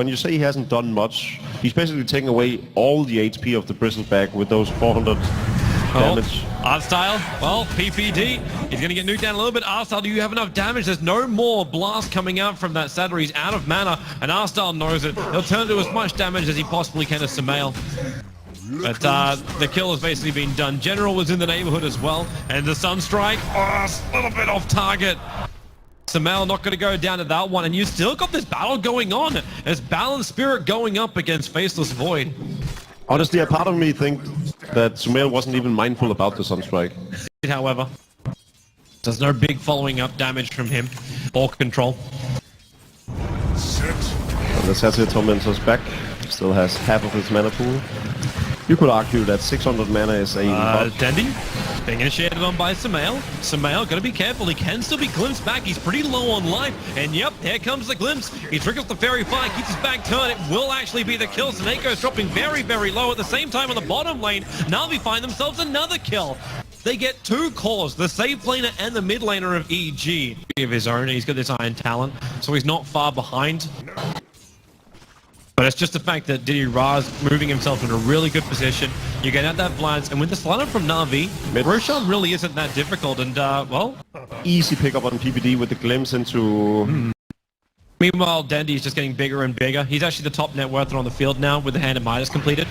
When you say he hasn't done much, he's basically taking away all the HP of the Bristleback with those 400 damage. Artstyle, well, PPD, he's going to get nuked down a little bit. Artstyle, do you have enough damage? There's no more blast coming out from that Saddler. He's out of mana, and Artstyle knows it. He'll turn to as much damage as he possibly can to Sumail. But the kill has basically been done. General was in the neighborhood as well, and the Sunstrike, a little bit off target. Sumail not going to go down to that one, and you still got this battle going on. There's Balanced Spirit going up against Faceless Void. Honestly, a part of me thinks that Sumail wasn't even mindful about the Sunstrike. However, there's no big following up damage from him or control. Let's have the Tormentor's back. Still has half of his mana pool. You could argue that 600 mana is a Dendi being initiated on by Sumail. Sumail, gotta be careful. He can still be glimpsed back. He's pretty low on life. And yep, here comes the glimpse. He triggers the Fairy Fire, keeps his back turned. It will actually be the kill. Snakeo's dropping very, very low. At the same time on the bottom lane, NaVi find themselves another kill. They get two cores, the safe laner and the mid laner of EG. Of his own, he's got this Iron Talent, so he's not far behind. But it's just the fact that Diddy Ra's moving himself in a really good position. You get out that Blades, and with the slaughter from NaVi, Roshan really isn't that difficult, and well... Easy pickup on PPD with the glimpse into... Meanwhile, Dendi is just getting bigger and bigger. He's actually the top net worth on the field now with the Hand of Midas completed.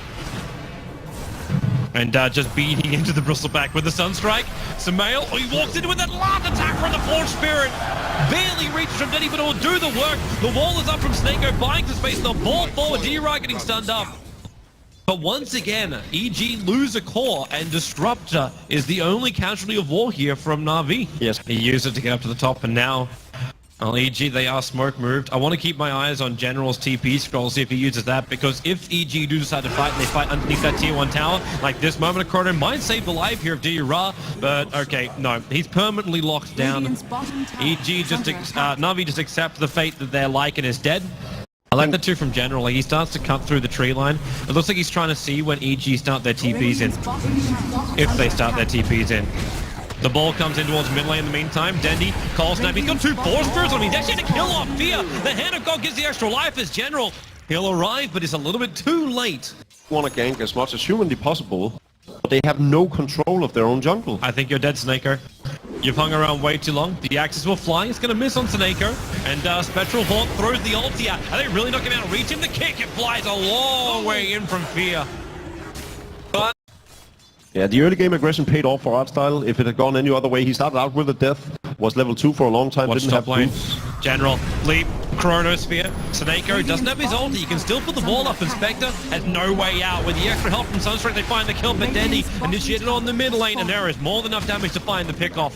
And just beating into the Bristleback with the Sunstrike. Sumail, he walks into it with that last attack from the Forge Spirit. Barely reaches from Dendi, but it will do the work. The wall is up from Snakeo, buying the space. The ball forward, Diddy getting stunned up. But once again, EG lose a core, and Disruptor is the only casualty of war here from NaVi. Yes. He used it to get up to the top, and now... Well, EG, they are smoke moved. I want to keep my eyes on General's TP scroll, see if he uses that, because if EG do decide to fight and they fight underneath that tier 1 tower, like this moment of Chrono might save the life here of Diddy Ra, but okay, no, he's permanently locked down. EG just, NaVi just accepts the fate that their Lycan is dead. I like the two from General, like he starts to cut through the tree line. It looks like he's trying to see when EG start their TPs in. If they start their TPs in. The ball comes in towards mid lane in the meantime. Dendi, Cold Snap, he's got two Force Spirits on him. He's actually had to kill off Fear. The Hand of God gives the extra life as General. He'll arrive, but it's a little bit too late. Want to gank as much as humanly possible, but they have no control of their own jungle. I think you're dead, Snakeo. You've hung around way too long. The axes will fly. It's going to miss on Snakeo. And Spectral Hawk throws the ulti out. Are they really not going to be able to reach him? The kick, it flies a long way in from Fear. But yeah, the early game aggression paid off for Artstyle. If it had gone any other way, he started out with a death, was level 2 for a long time, watch didn't top have lane. boots. General, leap, Chronosphere. Snakeo doesn't have his ulti. He can still put the ball up, and Spectre has no way out. With the extra help from Sunstrike, they find the kill, but Dendi initiated on the mid lane, and there is more than enough damage to find the pickoff.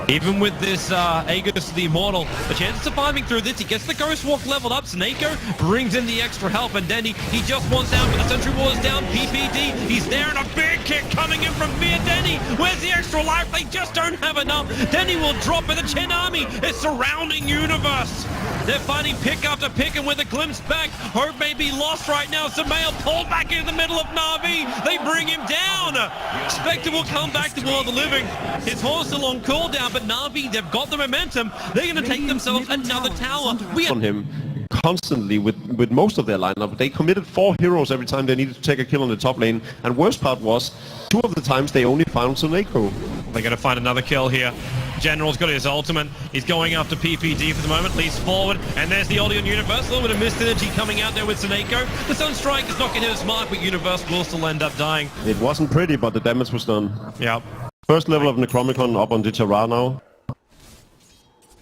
Even with this Aegis the Immortal, the chance of surviving through this, he gets the Ghost Walk leveled up. Snakeo brings in the extra help, and Dendi, he just wants down, but the Sentry Wall is down. PPD, he's there, and a big kick coming in from Fear. Dendi, where's the extra life? They just don't have enough. Dendi will drop, but the Chen army is surrounding Universe. They're finding pick after pick, and with a glimpse back, hope may be lost right now. Sumail pulled back into the middle of NaVi. They bring him down. Spectre will come back to World of the Living. His horse still on cooldown, but NaVi, they've got the momentum. They're going to take themselves another tower. On him constantly with most of their lineup. They committed 4 heroes every time they needed to take a kill on the top lane. And worst part was, 2 of the times they only found Snakeo. They're going to find another kill here. General's got his ultimate. He's going after PPD for the moment, leads forward, and there's the ulti on Universe. A little bit of missed energy coming out there with Snakeo. The Sunstrike is not going to hit his mark, but Universe will still end up dying. It wasn't pretty, but the damage was done. Yeah. First level of Necromicon up on Ditchara now.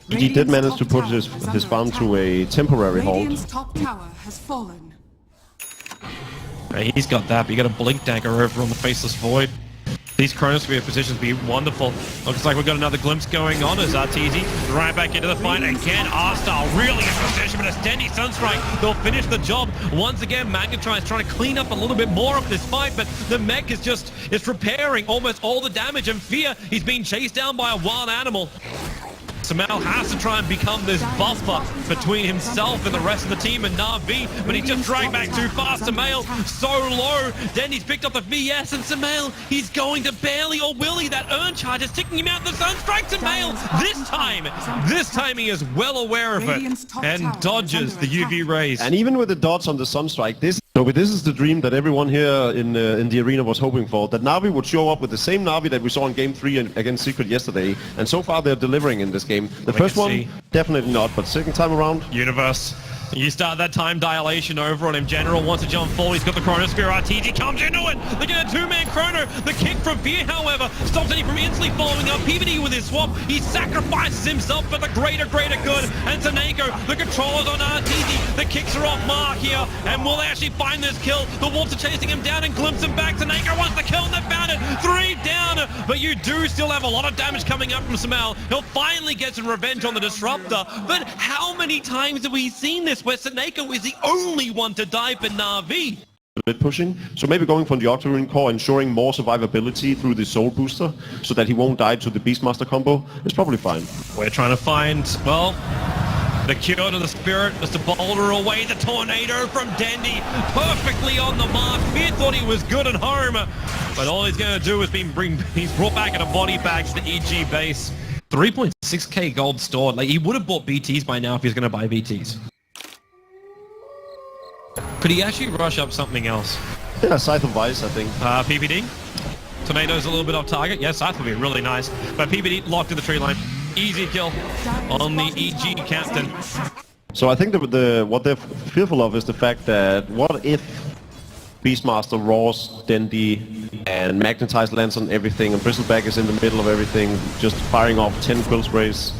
He did manage to put his farm to a temporary halt. Top tower has fallen. He's got that, but you got a Blink Dagger over on the Faceless Void. These Chronosphere positions be wonderful. Looks like we've got another glimpse going on as RTZ right back into the fight again. Artstyle really in position, but a steady Sunstrike, they'll finish the job. Once again, Magnetron is trying to clean up a little bit more of this fight, but the mech is just, it's repairing almost all the damage, and Fear, he's being chased down by a wild animal. Samel has to try and become this buffer between himself and the rest of the team and NaVi, but he just dragged back too fast. Samel so low. Denny's picked up the VS, and Samel, he's going to barely, or will he? That urn charge is ticking him out. The Sunstrike. Samel, this time he is well aware of it and dodges the UV rays. And even with the dodge on the Sunstrike, this is the dream that everyone here in the arena was hoping for, that NaVi would show up with the same NaVi that we saw in Game 3 against Secret yesterday, and so far they're delivering in this game. The first one, definitely not, but second time around... Universe. You start that time dilation over on him. General wants to jump forward. He's got the Chronosphere. RTG comes into it. They get a two-man Chrono. The kick from Fear, however, stops any from instantly following up. PvD with his swap. He sacrifices himself for the greater good. And Taneko, the controllers on RTG. The kicks are off mark here. And will they actually find this kill? The Wolves are chasing him down and glimpse him back. Taneko wants the kill, and they found it. 3 down. But you do still have a lot of damage coming up from Samel. He'll finally get some revenge on the Disruptor. But how many times have we seen this where Taneko is the only one to die for NaVi? A bit pushing, so maybe going from the Octarine core, ensuring more survivability through the Soul Booster, so that he won't die to the Beastmaster combo, is probably fine. We're trying to find, well, the cure to the spirit is to boulder away the tornado from Dandy, perfectly on the mark. Fear thought he was good at home, but all he's going to do is he's brought back in a body bag to the EG base. 3.6k gold stored. Like, he would have bought BTs by now if he was going to buy BTs. Could he actually rush up something else? Yeah, Scythe of Vice, I think. PPD. Tornado's a little bit off target. Yeah, Scythe would be really nice. But PPD locked in the tree line. Easy kill on the EG captain. So I think what they're fearful of is the fact that what if Beastmaster roars Dendy and Magnetized lands on everything and Bristleback is in the middle of everything, just firing off 10 quill sprays,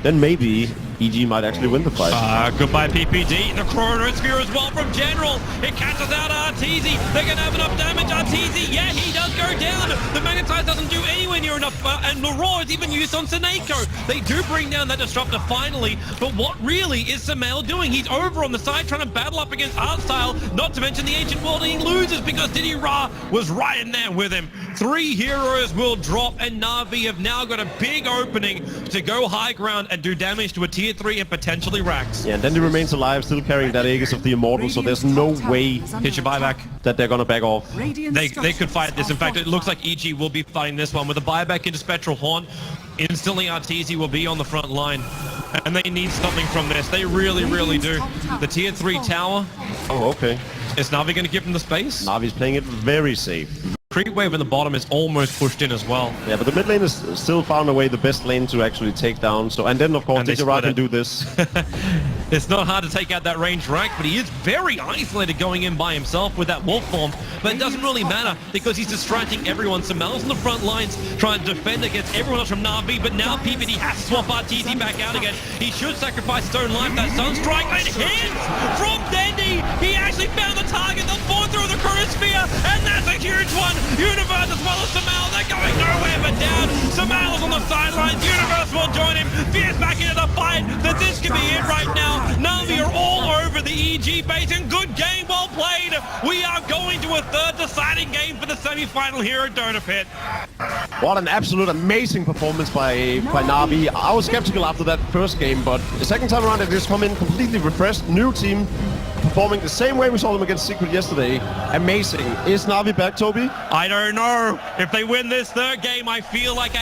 then maybe EG might actually win the fight. Goodbye PPD. The Chronosphere as well from General. It catches out RTZ. They're going to have enough damage. RTZ, yeah, he does go down. The Magnetize doesn't do anywhere near enough. And the Roar is even used on Taneko. They do bring down that Disruptor finally. But what really is Samel doing? He's over on the side trying to battle up against Artstyle. Not to mention the Ancient World. And he loses because Diddy Ra was right in there with him. 3 heroes will drop. And NaVi have now got a big opening to go high ground and do damage to a tier 3 and potentially Rax. Yeah, and then he remains alive, still carrying that Aegis of the Immortal, so there's no way hit your buyback that they're gonna back off. They could fight this. In fact, it looks like EG will be fighting this one with a buyback into Spectral Horn. Instantly Arteezy will be on the front line. And they need something from this. They really, really do. The tier 3 tower. Oh, okay. Is Navi going to give him the space? Navi's playing it very safe. Creep wave in the bottom is almost pushed in as well. Yeah, but the mid lane is still found a way the best lane to actually take down. So, and then of course Didira can do this. It's not hard to take out that range rack, but he is very isolated going in by himself with that wolf form. But it doesn't really matter because he's distracting everyone. Samel's on the front lines trying to defend against everyone else from NaVi, but now PPD has to swap RTZ back out again. He should sacrifice his own life. That Sunstrike and hits from Dendy. He actually found the target. They'll fall through the Chronosphere, and that's a huge one. Universe as well as Samel, they're going nowhere but down. Samel is on the sidelines. Universe will join him. Fierce back into the fight. That this could be it right now. NaVi are all over the EG base, and good game, well played. We are going to a third deciding game for the semi-final here at Dota Pit. What an absolute amazing performance by NaVi. I was skeptical after that first game, but the second time around they just come in completely refreshed, new team, performing the same way we saw them against Secret yesterday. Amazing. Is NaVi back, Toby? I don't know. If they win this third game, I feel like